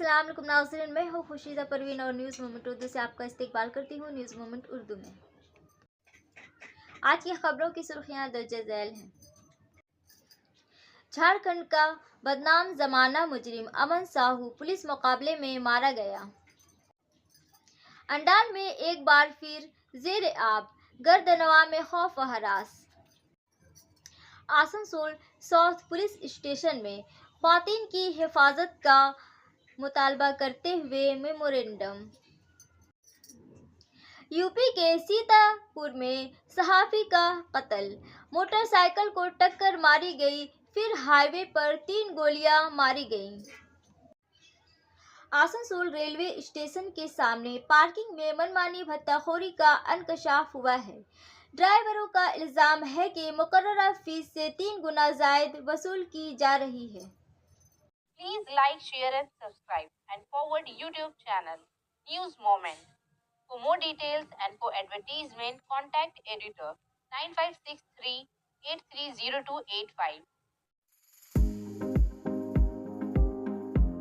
अस्सलाम वालेकुम नाज़रीन, मैं हूँ खुशीदा परवीन और न्यूज़ मोमेंट उर्दू से आपका इस्तकबाल करती हूँ। न्यूज़ मोमेंट उर्दू में आज की खबरों की सुर्खियाँ दर्ज झैल हैं। झारखंड का बदनाम जमाना मुजरिम अमन साहू पुलिस मुकाबले में मारा गया। अंडाल में एक बार फिर जेर आब, गर्दनवा में खौफ व harass. Asansol south police station में ख्वातीन की हिफाजत का मुतालबा करते हुए मेमोरेंडम। यूपी के सीतापुर में सहाफी का कत्ल, मोटरसाइकिल को टक्कर मारी गई, फिर हाईवे पर 3 गोलियां मारी गईं। आसनसोल रेलवे स्टेशन के सामने पार्किंग में मनमानी भत्ताखोरी का इंकशाफ हुआ है। ड्राइवरों का इल्जाम है कि मुकर्ररा फीस से 3 गुना ज्यादा वसूल की जा रही है। Please like, share and subscribe and forward YouTube channel News Moment. For more details and for advertisement, contact editor 9563 830285.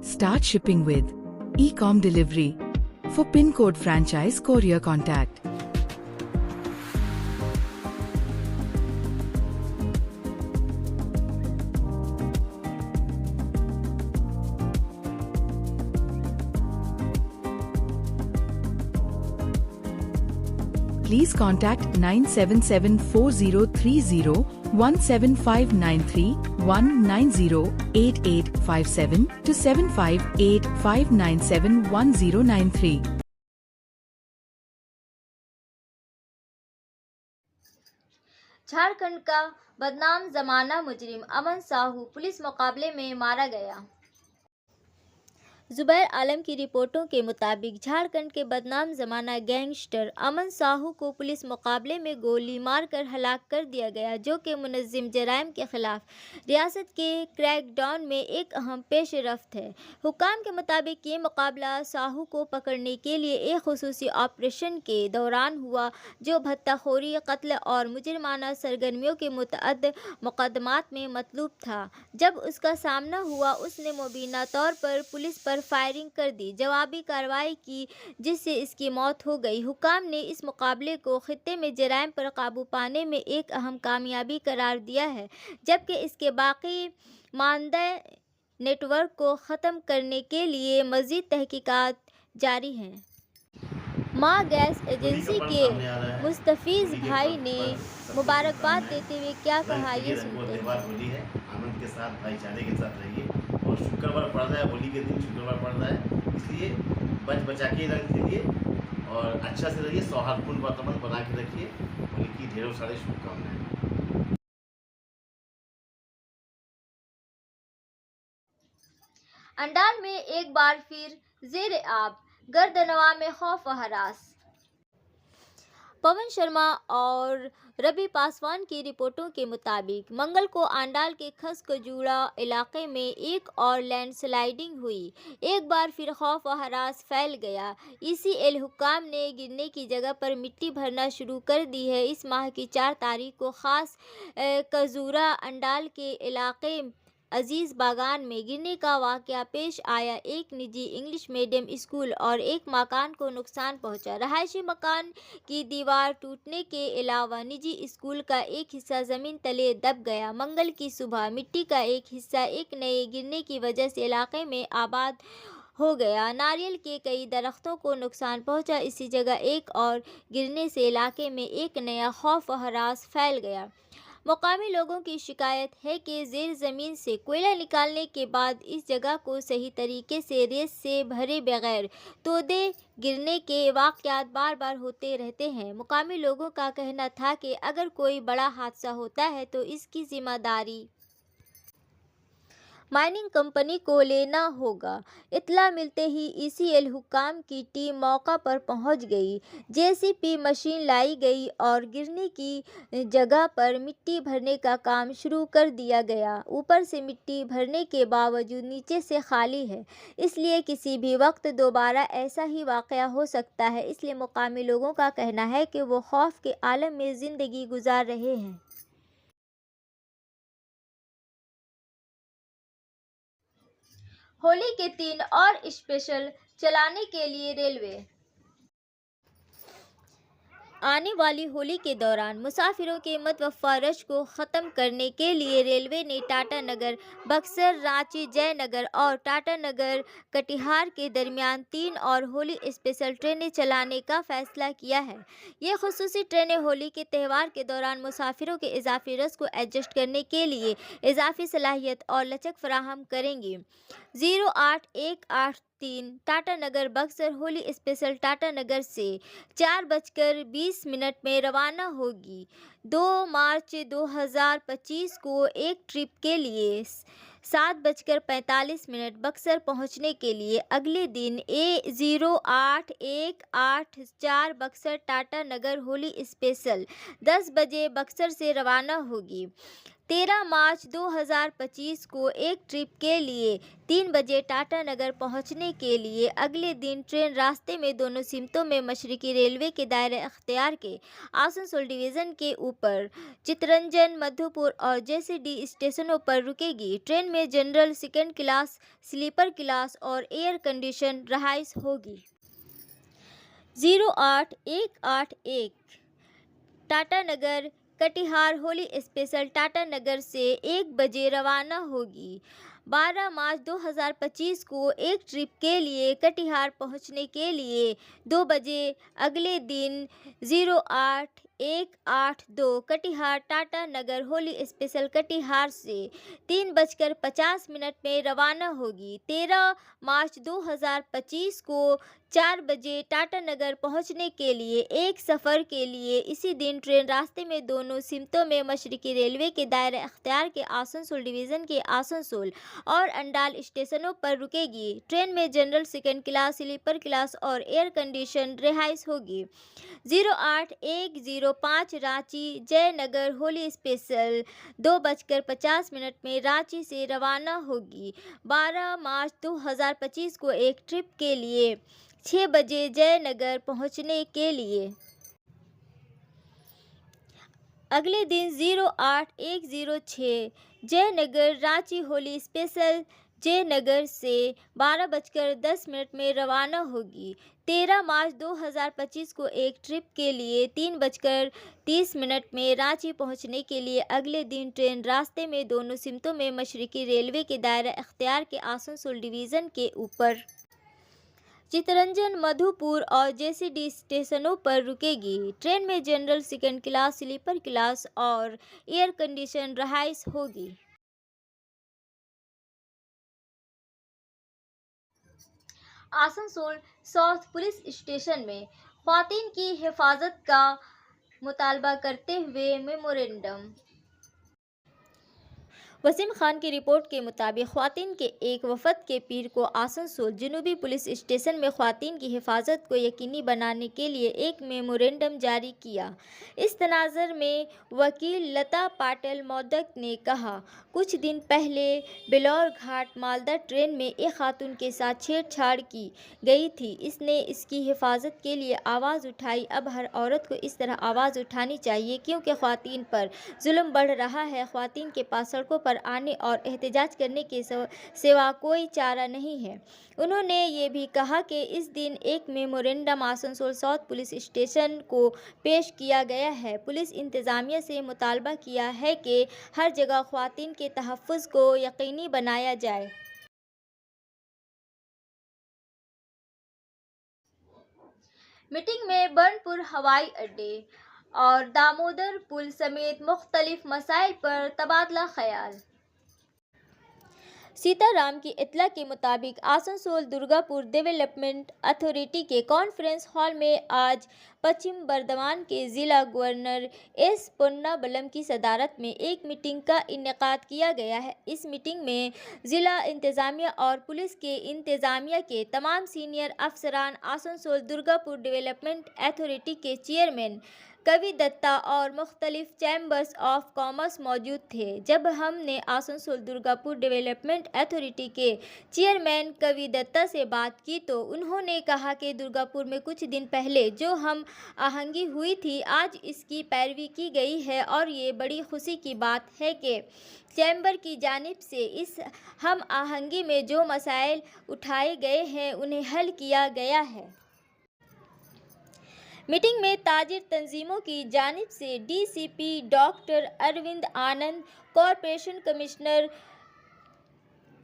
Start shipping with Ecom Delivery. For PIN code franchise courier contact please contact 9774030175931908857 to 7585971093. Jharkhand का बदनाम जमाना मुजरिम अमन Sahu police मुकाबले में मारा गया। जुबैर आलम की रिपोर्टों के मुताबिक झारखंड के बदनाम जमाना गैंगस्टर अमन साहू को पुलिस मुकाबले में गोली मारकर हलाक कर दिया गया, जो कि मुनज़्ज़म जराइम के खिलाफ रियासत के क्रैकडाउन में एक अहम पेशरफ्त है। हुक्काम के मुताबिक ये मुकाबला साहू को पकड़ने के लिए एक खुसूसी ऑपरेशन के दौरान हुआ, जो भत्ताखोरी, कत्ल और मुजरिमाना सरगर्मियों के मुतअद्दिद मुकदमात में मतलूब था। जब उसका सामना हुआ, उसने मुबीना तौर पर पुलिस पर फायरिंग कर दी, जवाबी कार्रवाई की, जिससे इसकी मौत हो गई। हुक्काम ने इस मुकाबले को खित्ते में जराइम पर काबू पाने में एक अहम कामयाबी करार दिया है, जबकि इसके बाकी मानदा नेटवर्क को ख़त्म करने के लिए मज़ीद तहकीकात जारी हैं। माँ गैस एजेंसी के मुस्तफीज़ भाई ने मुबारकबाद देते हुए क्या कहा, ये सुनते हैं। होली है, आनंद के साथ, भाईचारे के साथ रहिए। और शुक्रवार पड़ रहा है, होली के दिन शुक्रवार पड़ रहा है, इसलिए बच बचा के रंग खेलिए और अच्छा से रहिए, सौहार्दपूर्ण वातावरण बना के रखिए। होली की ढेरों सारी शुभकामनाएं। अंडाल में एक बार फिर जेर आब, गर्दनवा में खौफ व हरास। पवन शर्मा और रवि पासवान की रिपोर्टों के मुताबिक मंगल को आंडाल के खसकजूड़ा इलाके में एक और लैंडस्लाइडिंग हुई। एक बार फिर खौफ व हरास फैल गया। ECL हुक्काम ने गिरने की जगह पर मिट्टी भरना शुरू कर दी है। इस माह की 4 तारीख को खास कजूरा अंडाल के इलाके अजीज़ बागान में गिरने का वाक़या पेश आया। एक निजी इंग्लिश मीडियम स्कूल और एक मकान को नुकसान पहुंचा। रहायशी मकान की दीवार टूटने के अलावा निजी स्कूल का एक हिस्सा ज़मीन तले दब गया। मंगल की सुबह मिट्टी का एक हिस्सा एक नए गिरने की वजह से इलाके में आबाद हो गया। नारियल के कई दरख्तों को नुकसान पहुंचा। इसी जगह एक और गिरने से इलाके में एक नया खौफ व हरास फैल गया। मुकामी लोगों की शिकायत है कि ज़ेर ज़मीन से कोयला निकालने के बाद इस जगह को सही तरीके से रेत से भरे बगैर तोदे गिरने के वाक़यात बार बार होते रहते हैं। मुकामी लोगों का कहना था कि अगर कोई बड़ा हादसा होता है तो इसकी ज़िम्मेदारी माइनिंग कंपनी को लेना होगा। इत्तला मिलते ही ECL हुक्काम की टीम मौका पर पहुंच गई। JCB मशीन लाई गई और गिरने की जगह पर मिट्टी भरने का काम शुरू कर दिया गया। ऊपर से मिट्टी भरने के बावजूद नीचे से खाली है, इसलिए किसी भी वक्त दोबारा ऐसा ही वाक़या हो सकता है। इसलिए मुकामी लोगों का कहना है कि वो खौफ के आलम में ज़िंदगी गुजार रहे हैं। होली के 3 और स्पेशल चलाने के लिए रेलवे। आने वाली होली के दौरान मुसाफिरों के मतवफ़ा रश को ख़त्म करने के लिए रेलवे ने टाटा नगर, बक्सर, रांची, जयनगर और टाटा नगर कटिहार के दरमियान 3 और होली स्पेशल ट्रेनें चलाने का फैसला किया है। ये खुसूसी ट्रेनें होली के त्यौहार के दौरान मुसाफिरों के इजाफी रश को एडजस्ट करने के लिए इजाफी सलाहियत और लचक फराहम करेंगी। 08-183 टाटा नगर बक्सर होली स्पेशल टाटा नगर से 4:20 में रवाना होगी। 2 मार्च 2025 को एक ट्रिप के लिए 7:45 बक्सर पहुंचने के लिए अगले दिन A08-184 बक्सर टाटा नगर होली स्पेशल 10 बजे बक्सर से रवाना होगी। 13 मार्च 2025 को एक ट्रिप के लिए 3 बजे टाटा नगर पहुंचने के लिए अगले दिन ट्रेन रास्ते में दोनों सिमतों में मशरकी रेलवे के दायरे अख्तियार के आसनसोल डिवीज़न के ऊपर चितरंजन, मधुपुर और जेसीडी स्टेशनों पर रुकेगी। ट्रेन में general, second class, sleeper class और एयर कंडीशन रहाइश होगी। 08-181 टाटा नगर कटिहार होली स्पेशल टाटा नगर से 1 बजे रवाना होगी। 12 मार्च 2025 को एक ट्रिप के लिए कटिहार पहुंचने के लिए 2 बजे अगले दिन 08-182 कटिहार टाटा नगर होली स्पेशल कटिहार से 3:50 में रवाना होगी। 13 मार्च 2025 को 4 बजे टाटा नगर पहुंचने के लिए एक सफ़र के लिए इसी दिन ट्रेन रास्ते में दोनों सिमतों में मशरकी रेलवे के दायरे अख्तियार के आसनसोल डिवीज़न के आसनसोल और अंडाल स्टेशनों पर रुकेगी। ट्रेन में general, second class, sleeper class और एयर कंडीशन रिहाइश होगी। 08-105 रांची जयनगर होली स्पेशल 2:50 में रांची से रवाना होगी। 12 मार्च 2025 को एक ट्रिप के लिए 6 बजे जयनगर पहुंचने के लिए अगले दिन 08-106 जयनगर रांची होली स्पेशल जयनगर से 12:10 में रवाना होगी। 13 मार्च 2025 को एक ट्रिप के लिए 3:30 में रांची पहुंचने के लिए अगले दिन ट्रेन रास्ते में दोनों सिमतों में मशरकी रेलवे के दायरा अख्तियार के आसनसोल डिवीज़न के ऊपर चितरंजन, मधुपुर और जेसीडी स्टेशनों पर रुकेगी। ट्रेन में general, second class, sleeper class और एयर कंडीशन रहाइश होगी। आसनसोल साउथ पुलिस स्टेशन में ख्वातीन की हिफाजत का मुतालबा करते हुए मेमोरेंडम। वसीम खान की रिपोर्ट के मुताबिक ख्वातीन के एक वफद के पीर को आसनसोल जनूबी पुलिस स्टेशन में ख्वातीन की हिफाजत को यकीनी बनाने के लिए एक मेमोरेंडम जारी किया। इस तनाज़र में वकील लता पाटिल मोदक ने कहा, कुछ दिन पहले बिलौर घाट मालदा ट्रेन में एक खातून के साथ छेड़छाड़ की गई थी। इसने इसकी हिफाजत के लिए आवाज़ उठाई। अब हर औरत को इस तरह आवाज़ उठानी चाहिए क्योंकि ख्वातीन पर जुल्म बढ़ रहा है। ख्वातीन के पास सड़कों पर आने और एहतजाज करने के सिवा कोई चारा नहीं है। उन्होंने ये भी कहा कि इस दिन एक memorandum Asansol south police station को पेश किया गया है। पुलिस इंतज़ामिया से मुतालबा किया है कि हर जगह ख्वातीन के तहफ़्फ़ुज़ को यकीनी बनाया जाए। मीटिंग में बर्नपुर हवाई अड्डे और दामोदर पुल समेत मुख्तलिफ मसाइल पर तबादला ख्याल। सीताराम की इत्तला के मुताबिक आसनसोल दुर्गापुर डेवलपमेंट अथॉरिटी के कॉन्फ्रेंस हॉल में आज पश्चिम बर्दवान के ज़िला गवर्नर एस पोन्नाबलम की सदारत में एक मीटिंग का इनेकाद किया गया है। इस मीटिंग में ज़िला इंतज़ामिया और पुलिस के इंतज़ामिया के तमाम सीनियर अफसरान, आसनसोल दुर्गापुर डेवलपमेंट अथॉरिटी के चेयरमैन, کوی دتا اور مختلف چیمبرز آف کامرس موجود تھے۔ جب ہم نے آسنسول درگاپور ڈیولپمنٹ اتھارٹی کے چیئرمین کوی دتا سے بات کی تو انہوں نے کہا کہ درگاپور میں کچھ دن پہلے جو ہم آہنگی ہوئی تھی آج اس کی پیروی کی گئی ہے اور یہ بڑی خوشی کی بات ہے کہ چیمبر کی جانب سے اس ہم آہنگی میں جو مسائل اٹھائے گئے ہیں انہیں حل کیا گیا ہے۔ میٹنگ میں تاجر تنظیموں کی جانب سے D C P doctor Arvind Anand, corporation commissioner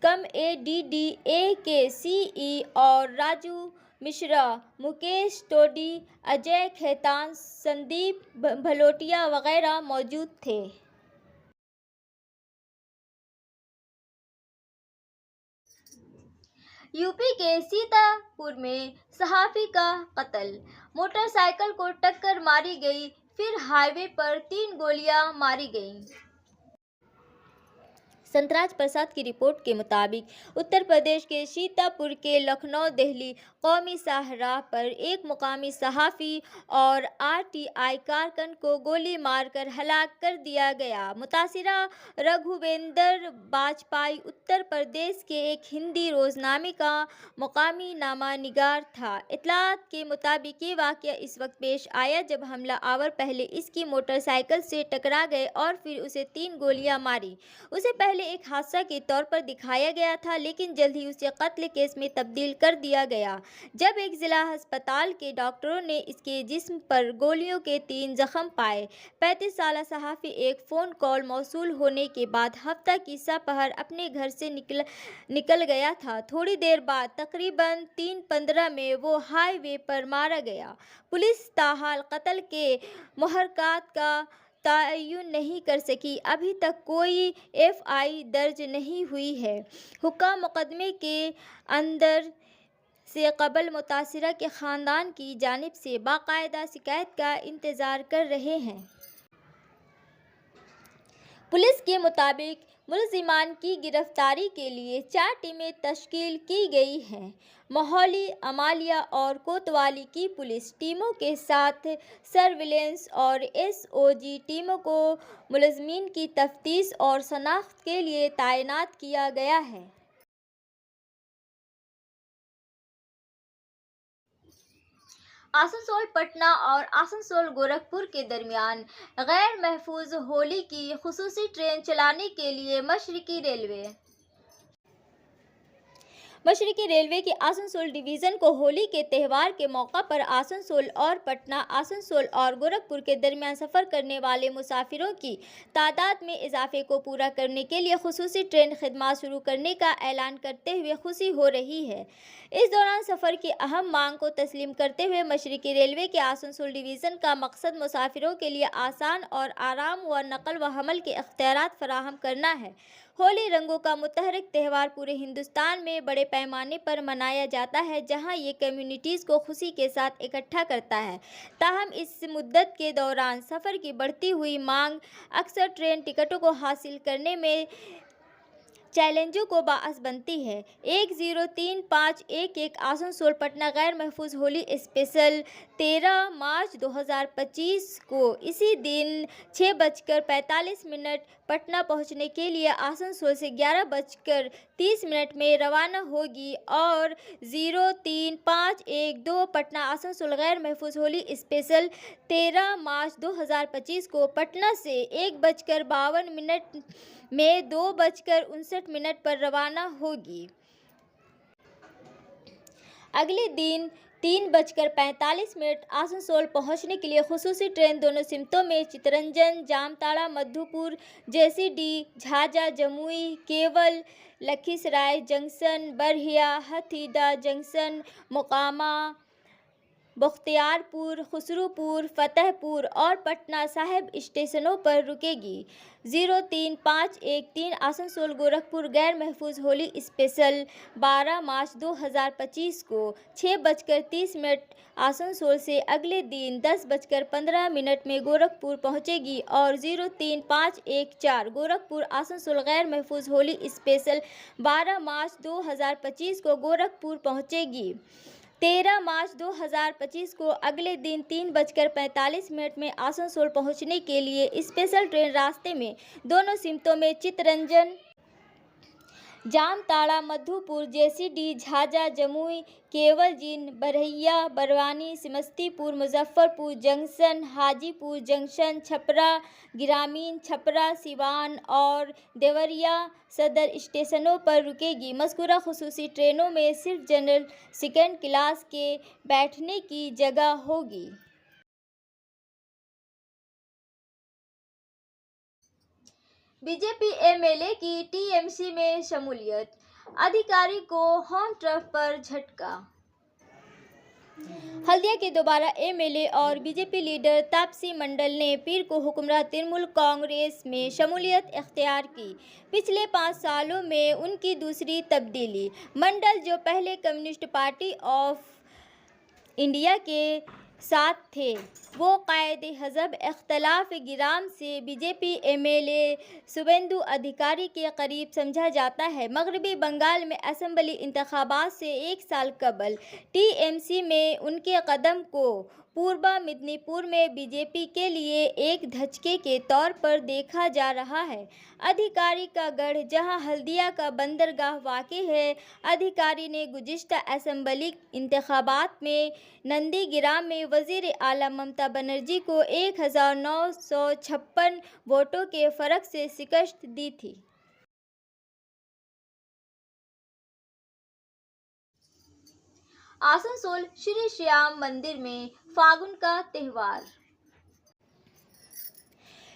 cum A D D A کے سی ای اور راجو مشرا، مکیش ٹوڈی، اجے کھیتان، سندیپ بھلوٹیا وغیرہ موجود تھے۔ یو پی کے سیتا پور میں صحافی کا قتل، موٹر سائیکل کو ٹکر ماری گئی، پھر ہائی وے پر 3 گولیاں ماری گئیں۔ سنتراج پرساد کی رپورٹ کے مطابق اتر پردیش کے سیتا پور کے لکھنؤ دہلی قومی شاہراہ پر ایک مقامی صحافی اور آر ٹی آئی کارکن کو گولی مار کر ہلاک کر دیا گیا۔ متاثرہ رگھویندر باجپئی اتر پردیش کے ایک ہندی روزنامے کا مقامی نامہ نگار تھا۔ اطلاعات کے مطابق یہ واقعہ اس وقت پیش آیا جب حملہ آور پہلے اس کی موٹر سائیکل سے ٹکرا گئے اور پھر اسے 3 گولیاں ماری۔ اسے پہلے ایک حادثہ کے طور پر دکھایا گیا تھا لیکن جلد ہی اسے قتل کیس میں تبدیل کر دیا گیا جب ایک ضلع ہسپتال کے ڈاکٹروں نے اس کے جسم پر گولیوں کے 3 زخم پائے۔ 35 سالہ صحافی ایک فون کال موصول ہونے کے بعد ہفتہ کی صبح پہر اپنے گھر سے نکل گیا تھا۔ تھوڑی دیر بعد تقریباً 3:15 میں وہ ہائی وے پر مارا گیا۔ پولیس تاحال قتل کے محرکات کا تعین نہیں کر سکی۔ ابھی تک کوئی ایف آئی درج نہیں ہوئی ہے۔ حکام مقدمے کے اندر سے قبل متاثرہ کے خاندان کی جانب سے باقاعدہ شکایت کا انتظار کر رہے ہیں۔ پولیس کے مطابق ملزمان کی گرفتاری کے لیے 4 ٹیمیں تشکیل کی گئی ہیں۔ مہولی، امالیہ اور کوتوالی کی پولیس ٹیموں کے ساتھ سرویلنس اور ایس او جی ٹیموں کو ملزمین کی تفتیش اور شناخت کے لیے تعینات کیا گیا ہے۔ آسنسول پٹنہ اور آسنسول گورکھپور کے درمیان غیر محفوظ ہولی کی خصوصی ٹرین چلانے کے لیے مشرقی ریلوے کی آسنسول ڈویژن کو ہولی کے تہوار کے موقع پر آسنسول اور پٹنہ، آسنسول اور گورکھپور کے درمیان سفر کرنے والے مسافروں کی تعداد میں اضافے کو پورا کرنے کے لیے خصوصی ٹرین خدمات شروع کرنے کا اعلان کرتے ہوئے خوشی ہو رہی ہے۔ اس دوران سفر کی اہم مانگ کو تسلیم کرتے ہوئے مشرقی ریلوے کے آسنسول ڈویژن کا مقصد مسافروں کے لیے آسان اور آرام و نقل و حمل کے اختیارات فراہم کرنا ہے۔ ہولی رنگوں کا متحرک تہوار پورے ہندوستان میں بڑے پیمانے پر منایا جاتا ہے جہاں یہ کمیونٹیز کو خوشی کے ساتھ اکٹھا کرتا ہے۔ تاہم اس مدت کے دوران سفر کی بڑھتی ہوئی مانگ اکثر ٹرین ٹکٹوں کو حاصل کرنے میں چیلنجوں کو باعث بنتی ہے۔ 103-511 آسنسول پٹنہ غیر محفوظ ہولی اسپیشل 13 مارچ 2025 کو اسی دن 6:45 پٹنہ پہنچنے کے لیے آسنسول سے 11:30 میں روانہ ہوگی اور 03512 پٹنہ آسنسول غیر محفوظ ہولی اسپیشل 13 مارچ 2025 کو پٹنہ سے 1:52 میں 2:59 پر روانہ ہوگی۔ اگلے دن 3:45 آسنسول پہنچنے کے لیے خصوصی ٹرین دونوں سمتوں میں چترنجن، جامتاڑا، مدھوپور، جے C D, Jhajha, Jamui, Kiul, Lakhisarai junction, Barahiya, Hathidah junction, Mokama, Bakhtiyarpur, Khusro پور، فتح پور اور پٹنہ صاحب اسٹیشنوں پر رکے گی۔ 03513 آسنسول گورکھپور غیر محفوظ ہولی اسپیشل 12 مارچ 2025 کو 6:30 آسنسول سے اگلے دن 10:15 میں گورکھپور پہنچے گی اور 03514 گورکھپور آسنسول غیر محفوظ ہولی اسپیشل 12 مارچ 2025 کو گورکھپور پہنچے گی۔ 13 मार्च 2025 को अगले दिन 3:45 में आसनसोल पहुंचने के लिए स्पेशल ट्रेन रास्ते में दोनों सिमतों में चित्तरंजन, जामताड़ा, मधुपुर, जेसीडी, झाझा, जमुई, केवलजीन, बरहिया, बरवानी, समस्तीपुर, मुजफ्फरपुर जंक्शन, हाजीपुर जंक्शन, छपरा ग्रामीण, छपरा, सिवान और देवरिया सदर स्टेशनों पर रुकेगी। मज़कूरा खुसूसी ट्रेनों में सिर्फ जनरल सेकंड क्लास के बैठने की जगह होगी। बीजेपी एमएलए की टीएमसी में शमूलियत, अधिकारी को होम टर्फ पर झटका। हल्दिया के दोबारा एमएलए और बीजेपी लीडर तापसी मंडल ने पीर को हुक्मरान तृणमूल कांग्रेस में शमूलियत इख्तियार की। पिछले 5 सालों में उनकी दूसरी तब्दीली। मंडल, जो पहले कम्युनिस्ट पार्टी ऑफ इंडिया के साथ थे, वो कायदे हज़ब इख्तलाफ गिराम से बीजेपी एमएलए शुभेंदु अधिकारी के करीब समझा जाता है। मगरबी बंगाल में असेंबली इंतखाबात से 1 साल कबल टीएमसी में उनके कदम को पूर्वा मिदनीपुर में बीजेपी के लिए एक धचके के तौर पर देखा जा रहा है। अधिकारी का गढ़, जहां हल्दिया का बंदरगाह वाक़ई है, अधिकारी ने गुज़िश्ता असेंबली इंतखाबात में नंदीग्राम में वज़ीर आला ममता बनर्जी को 1956 वोटों के फ़र्क से शिकस्त दी थी। आसनसोल श्री श्याम मंदिर में फागुन का त्यौहार।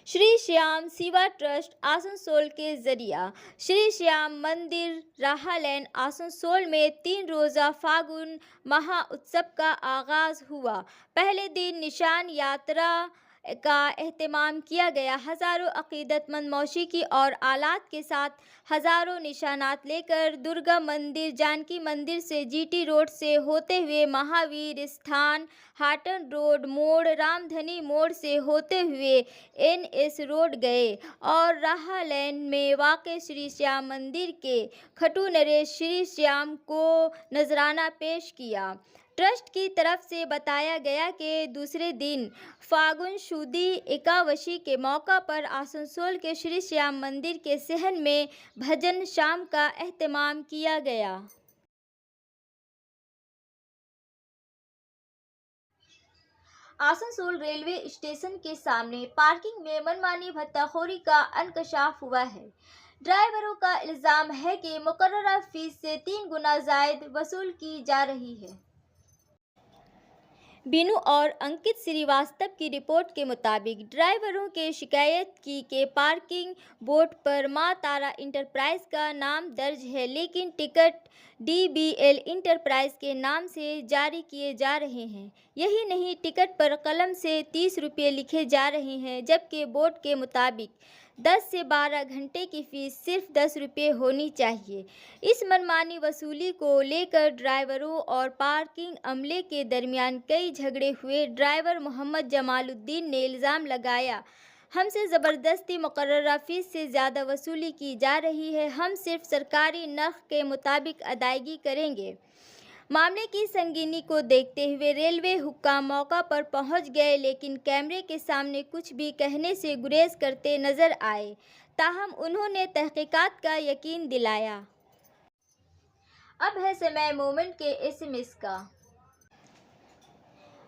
श्री श्याम सेवा ट्रस्ट आसनसोल के जरिया श्री श्याम मंदिर राहा लैन आसनसोल में 3 रोज़ा फागुन महाउत्सव का आगाज़ हुआ। पहले दिन निशान यात्रा का एहतमाम किया गया। हज़ारों अक़ीदतमंद मौसीकी और आलात के साथ हज़ारों निशानात लेकर दुर्गा मंदिर, जानकी मंदिर से जीटी रोड से होते हुए महावीर स्थान, हाटन रोड मोड़, रामधनी मोड़ से होते हुए एनएस रोड गए और राहा लैन में वाक़ श्री श्याम मंदिर के खटू नरेश श्री श्याम को नजराना पेश किया। ट्रस्ट की तरफ से बताया गया कि दूसरे दिन फागुन शुदी एकादशी के मौका पर आसनसोल के श्री श्याम मंदिर के सहन में भजन शाम का एहतमाम किया गया। आसनसोल रेलवे स्टेशन के सामने पार्किंग में मनमानी भत्ताखोरी का इंकशाफ हुआ है। ड्राइवरों का इल्ज़ाम है कि मुकर्ररा फीस से 3 गुना ज़ायद वसूल की जा रही है। बीनू और अंकित श्रीवास्तव की रिपोर्ट के मुताबिक ड्राइवरों के शिकायत की कि पार्किंग बोर्ड पर मां तारा इंटरप्राइज का नाम दर्ज है, लेकिन टिकट डीबीएल इंटरप्राइज के नाम से जारी किए जा रहे हैं। यही नहीं, टिकट पर कलम से 30 रुपये लिखे जा रहे हैं, जबकि बोर्ड के मुताबिक 10 से 12 घंटे की फ़ीस सिर्फ 10 रुपये होनी चाहिए। इस मनमानी वसूली को लेकर ड्राइवरों और पार्किंग अमले के दरमियान कई झगड़े हुए। ड्राइवर मोहम्मद जमालुद्दीन ने इल्ज़ाम लगाया, हमसे ज़बरदस्ती मुकर्ररा फ़ीस से ज़्यादा वसूली की जा रही है, हम सिर्फ सरकारी नर्ख के मुताबिक अदायगी करेंगे। मामले की संगीनी को देखते हुए रेलवे हुक्काम मौका पर पहुंच गए, लेकिन कैमरे के सामने कुछ भी कहने से गुरेज करते नजर आए। ताहम उन्होंने तहकीकात का यकीन दिलाया। अब है समय मोमेंट के एसएमएस का।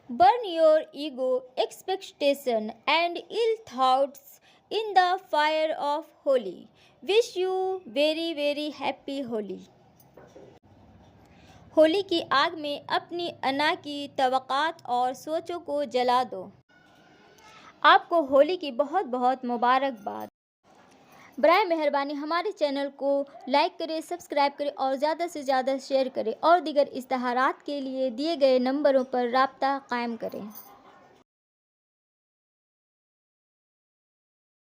Burn your ego, expectation and ill thoughts in the fire of Holi. Wish you very very happy Holi. Holi की आग में अपनी अना की तवक्कात और सोचों को जला दो। आपको होली की बहुत बहुत मुबारकबाद। बराए मेहरबानी हमारे चैनल को लाइक करें, सब्सक्राइब करें और ज़्यादा से ज़्यादा शेयर करें और दीगर इश्तहारात के लिए दिए गए नंबरों पर राब्ता कायम करें।